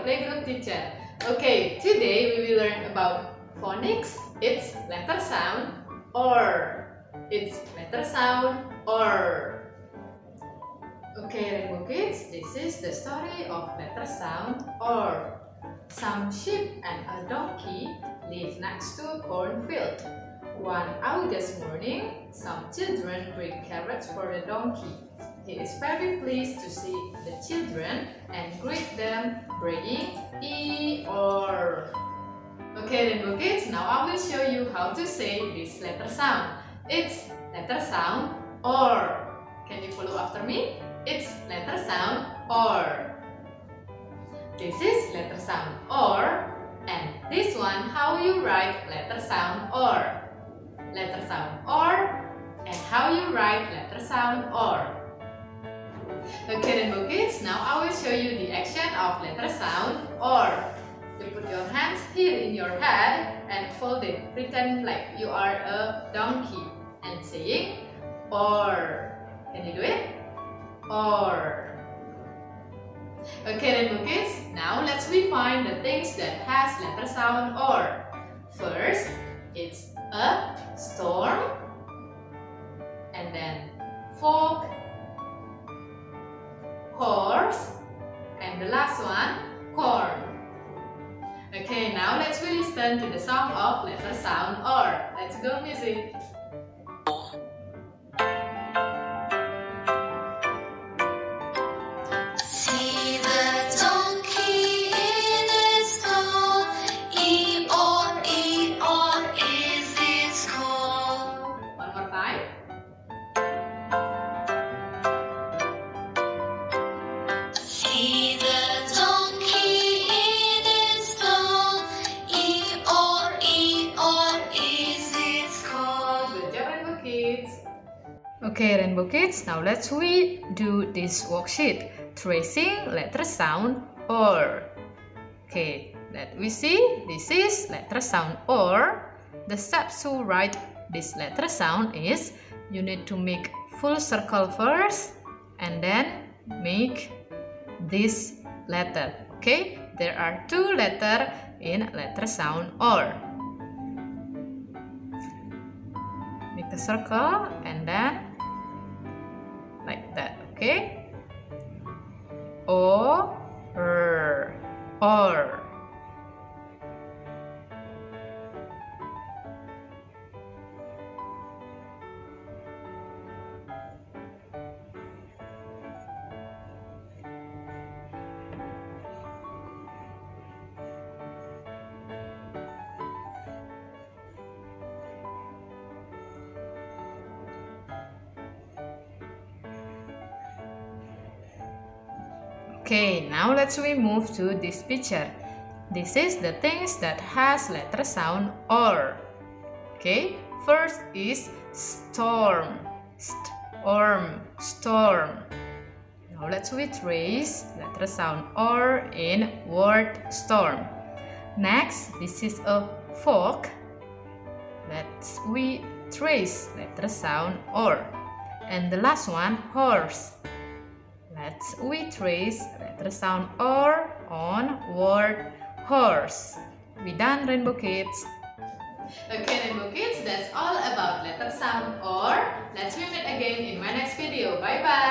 Playgroup teacher. Okay, today we will learn about phonics, its letter sound, or. Its letter sound, or. Okay, Rainbow Kids, this is the story of letter sound, or. Some sheep and a donkey live next to a cornfield. One August morning, some children bring carrots for the donkey. He is very pleased to see the children and greet them, praying E-or. Okay, Rainbow Kids, now I will show you how to say this letter sound. It's letter sound, or. Can you follow after me? It's letter sound, or. This is letter sound, or. And this one, how you write letter sound, or. Letter sound, or. And how you write letter sound, or. Okay, Rainbow Kids, now I will show you the action of letter sound, or. You put your hands here in your head and fold it. Pretend like you are a donkey and saying, or. Can you do it? Or. Okay, Rainbow Kids, now let's find the things that has letter sound, or. First, it's a storm, and then fog, horse, and the last one, corn. Okay, now let's listen to the song of letter sound, or. Let's go, music. See the donkey in its stall, E-or, E-or is its call. One more time. See the donkey in its stall, E-or, E-or is its call. Good job, Rainbow Kids. Okay, Rainbow Kids, now let's do this worksheet. Tracing letter sound, or. Okay, let we see. This is letter sound, or. The steps to write this letter sound is you need to make full circle first and then make this letter. Okay, there are two letters in letter sound, or. Make a circle and then like that. Okay, or. Okay, now let's move to this picture. This is the things that has letter sound, or. Okay, first is storm. Storm. Now let's trace letter sound, or in word storm. Next, this is a fog. Let's trace letter sound, or. And the last one, horse. Let's trace letter sound, or on word horse. We done, Rainbow Kids. Okay, Rainbow Kids, that's all about letter sound, or. Let's meet again in my next video. Bye bye.